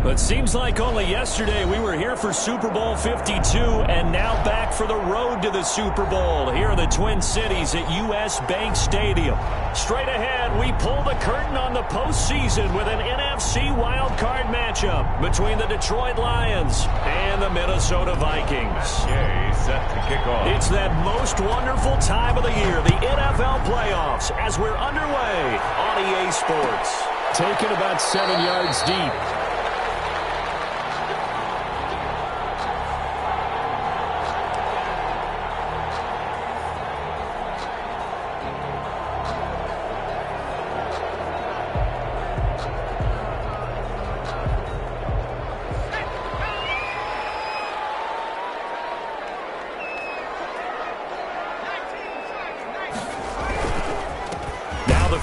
It seems like only yesterday we were here for Super Bowl 52 and now back for the road to the Super Bowl here in the Twin Cities at US Bank Stadium. Straight ahead, we pull the curtain on the postseason with an NFC wildcard matchup between the Detroit Lions and the Minnesota Vikings. Set to kick off. It's that most wonderful time of the year, the NFL playoffs, as we're underway on EA Sports. Taken about 7 yards deep.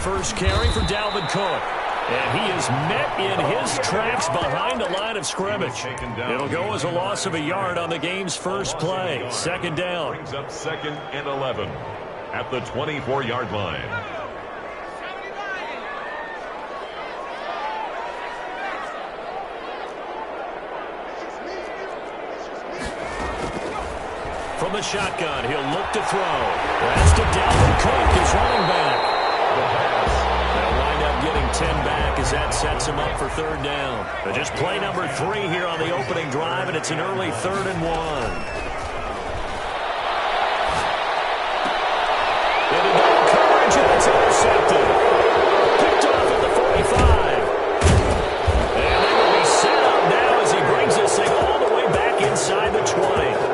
First carry for Dalvin Cook. And he is met in his tracks behind the line of scrimmage. It'll go as a loss of a yard on the game's first play. Second down. Brings up 2nd and 11 at the 24-yard line. From the shotgun, he'll look to throw. That's to Dalvin Cook, his running back. They'll wind up getting 10 back as that sets him up for third down. But just play number 3 here on the opening drive, and it's an early 3rd and 1. Into double coverage, and it's intercepted. Picked off at the 45. And they will be set up now as he brings this thing all the way back inside the 20.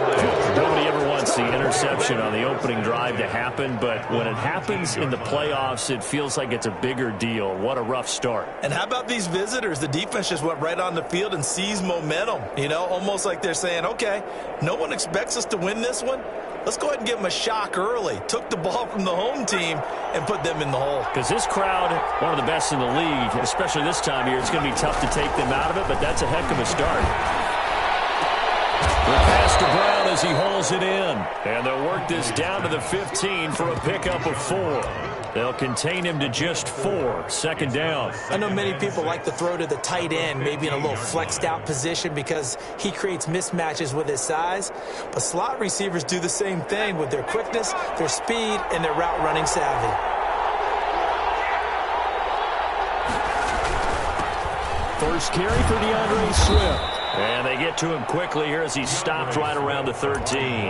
Nobody ever wants the interception on the opening drive to happen, but when it happens in the playoffs, it feels like it's a bigger deal. What a rough start. And how about these visitors? The defense just went right on the field and seized momentum. You know, almost like they're saying, okay, no one expects us to win this one. Let's go ahead and give them a shock early. Took the ball from the home team and put them in the hole. Because this crowd, one of the best in the league, especially this time of year, it's going to be tough to take them out of it, but that's a heck of a start. The pass to Brown as he holds it in. And they'll work this down to the 15 for a pickup of 4. They'll contain him to just 4. Second down. I know many people like to throw to the tight end, maybe in a little flexed out position because he creates mismatches with his size. But slot receivers do the same thing with their quickness, their speed, and their route running savvy. First carry for DeAndre Swift. And they get to him quickly here as he stopped right around the 13.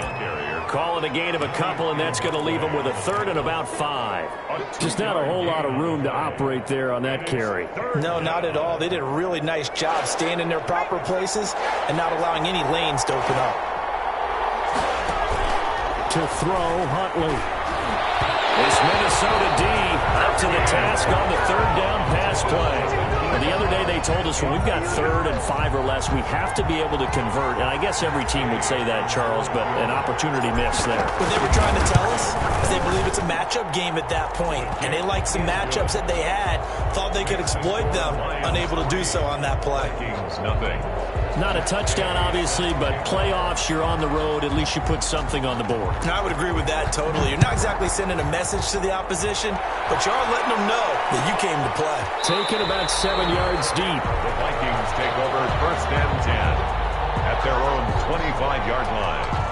Calling a gain of a couple, and that's going to leave him with a 3rd and about 5. Just not a whole lot of room to operate there on that carry. No, not at all. They did a really nice job staying in their proper places and not allowing any lanes to open up. To throw, Huntley. This Minnesota D up to the task on the 3rd down pass play. And the other day they told us when we've got 3rd and 5 or less, we have to be able to convert. And I guess every team would say that, Charles, but an opportunity missed there. What they were trying to tell us is they believe it's a matchup game at that point. And they liked some matchups that they had, thought they could exploit them, unable to do so on that play. Nothing. Not a touchdown, obviously, but playoffs, you're on the road. At least you put something on the board. I would agree with that totally. You're not exactly sending a message to the opposition, but you are letting them know that you came to play. Taken about 7 yards deep. The Vikings take over 1st and 10 at their own 25-yard line.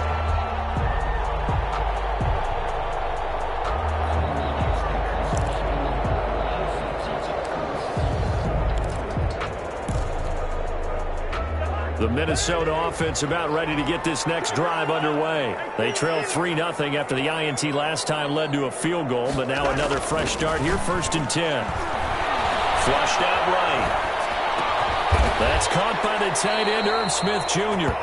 The Minnesota offense about ready to get this next drive underway. They trail 3-0 after the INT last time led to a field goal, but now another fresh start here, 1st and 10. Flushed out right. That's caught by the tight end, Irv Smith Jr.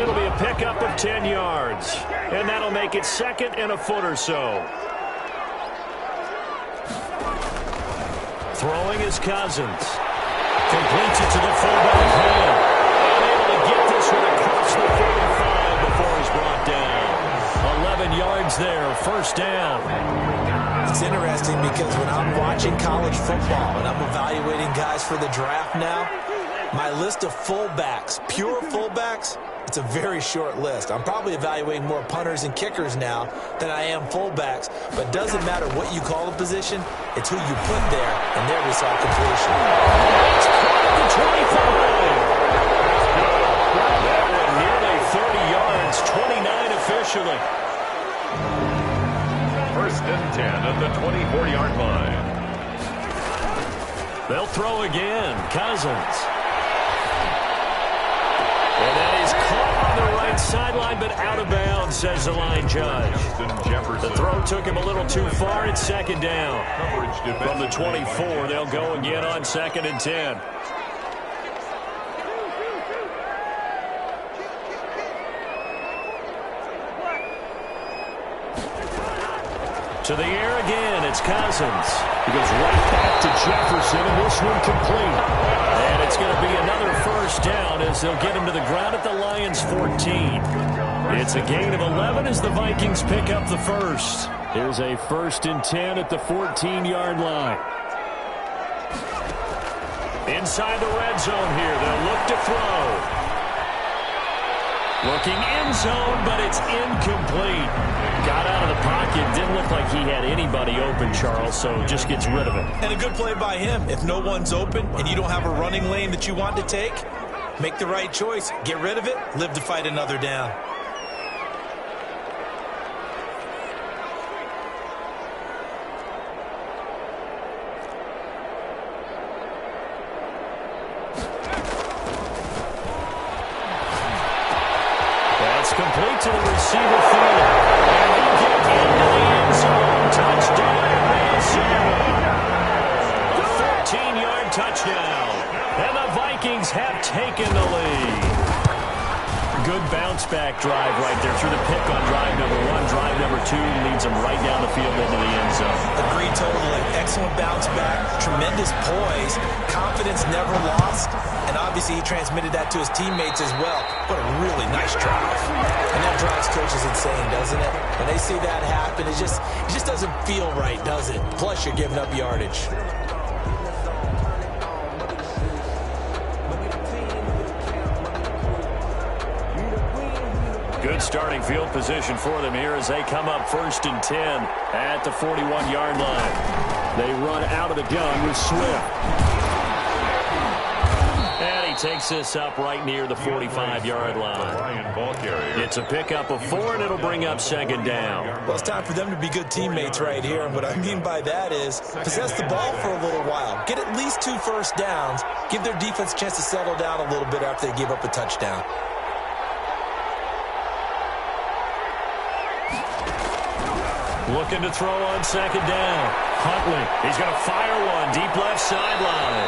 It'll be a pickup of 10 yards, and that'll make it 2nd and a foot or so. Throwing is Cousins. Completes it to the fullback hand. And able to get this one across the 45 before he's brought down. 11 yards there, 1st down. It's interesting because when I'm watching college football and I'm evaluating guys for the draft now, my list of fullbacks, pure fullbacks, it's a very short list. I'm probably evaluating more punters and kickers now than I am fullbacks, but it doesn't matter what you call the position, it's who you put there, and there we saw completion. It's caught at the the 25. That one nearly 30 yards, 29 officially. First and 10 at the 24-yard line. They'll throw again. Cousins. And that is caught on the right sideline, but out of bounds, says the line judge. The throw took him a little too far. It's second down. From the 24, they'll go again on 2nd and 10. To the air again, it's Cousins. He goes right back to Jefferson, and this one complete. And it's going to be another first down as they'll get him to the ground at the Lions' 14. It's a gain of 11 as the Vikings pick up the first. Here's a 1st and 10 at the 14-yard line. Inside the red zone here, they'll look to throw. Looking end zone, but it's incomplete. Got out of the pocket. Didn't look like he had anybody open, Charles, so just gets rid of it. And a good play by him. If no one's open and you don't have a running lane that you want to take, make the right choice. Get rid of it. Live to fight another down. Complete to the receiver field. And he get into the end zone. Touchdown, Minnesota. A 14-yard touchdown. And the Vikings have taken the lead. Good bounce-back drive right there through the pick on drive number 1. Drive number 2 leads them right down the field into the end zone. Agreed totally. Excellent bounce back. Tremendous poise. Confidence never lost. And obviously he transmitted that to his teammates as well. What a really nice drive. And that drives coaches insane, doesn't it? When they see that happen, it just doesn't feel right, does it? Plus you're giving up yardage. Good starting field position for them here as they come up 1st and 10 at the 41-yard line. They run out of the gun with Swift. And he takes this up right near the 45-yard line. It's a pickup of 4, and it'll bring up 2nd down. Well, it's time for them to be good teammates right here. And what I mean by that is possess the ball for a little while. Get at least 2 first downs. Give their defense a chance to settle down a little bit after they give up a touchdown. Looking to throw on 2nd down. Huntley, he's going to fire one deep left sideline.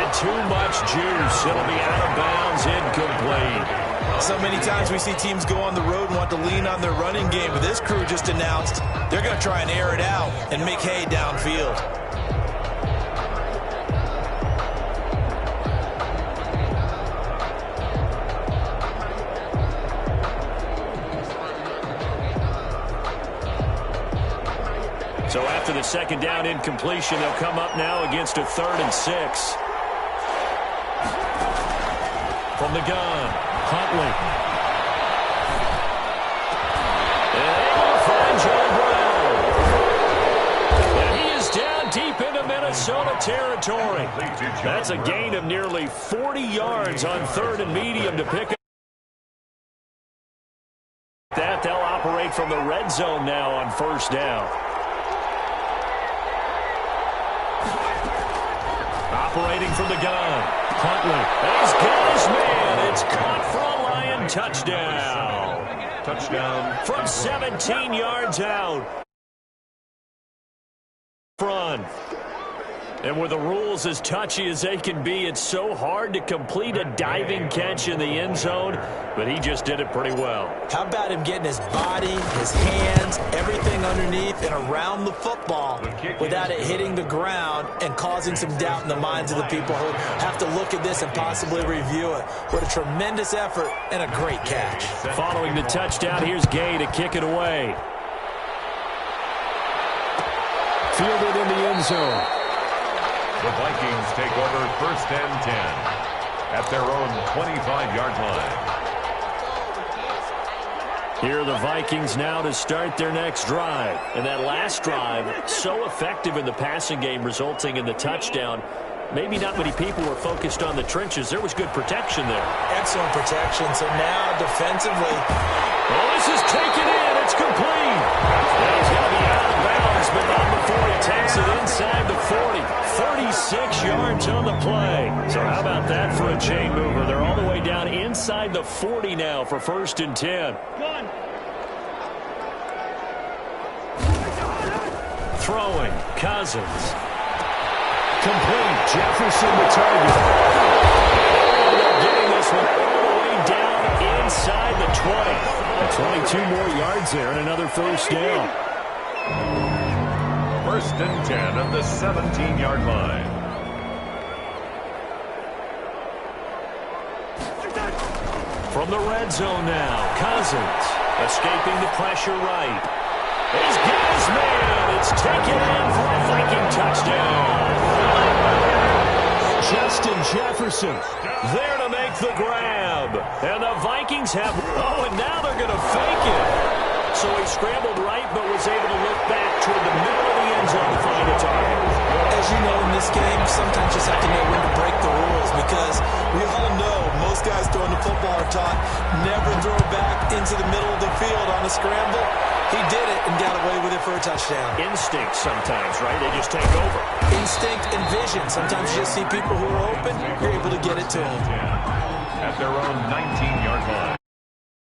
And too much juice. It'll be out of bounds, incomplete. So many times we see teams go on the road and want to lean on their running game, but this crew just announced they're going to try and air it out and make hay downfield. So after the 2nd down incompletion, they'll come up now against a 3rd and 6. From the gun, Huntley. And able to find John Brown. And he is down deep into Minnesota territory. That's a gain of nearly 40 yards on 3rd and medium to pick up. That they'll operate from the red zone now on 1st down. Operating from the gun. Huntley. He's got his man. It's caught for a Lion touchdown. Touchdown. From 17 yards out. Front. And with the rules as touchy as they can be, it's so hard to complete a diving catch in the end zone, but he just did it pretty well. How about him getting his body, his hands, everything underneath and around the football without it hitting the ground and causing some doubt in the minds of the people who have to look at this and possibly review it. What a tremendous effort and a great catch. Following the touchdown, here's Gay to kick it away. Fielded in the end zone. The Vikings take over 1st and 10 at their own 25-yard line. Here are the Vikings now to start their next drive. And that last drive, so effective in the passing game, resulting in the touchdown. maybe not many people were focused on the trenches. There was good protection there. Excellent protection. So now defensively. Well, this is taken in. It's complete. Now he's going to be out of bounds, but not before he takes it inside the 40. 36 yards on the play. So how about that for a chain mover? They're all the way down inside the 40 now for 1st and 10. Throwing, Cousins. Complete, Jefferson the target. And they're getting this one all the way down inside the 20. 22 more yards there and another 1st down. 1st and 10 at the 17-yard line. From the red zone now, Cousins escaping the pressure right. He's got his man. It's taken in for a Viking touchdown. Justin Jefferson there to make the grab. And the Vikings have... Oh, and now they're going to fake it. So he scrambled right, but was able to look back toward the middle of the end zone to find a target. As you know, in this game, sometimes you just have to know when to break the rules because we all know most guys throwing the football are taught never throw back into the middle of the field on a scramble. He did it and got away with it for a touchdown. Instinct sometimes, right? They just take over. Instinct and vision. Sometimes you just see people who are open, you're able to get it to them. At their own 19-yard line.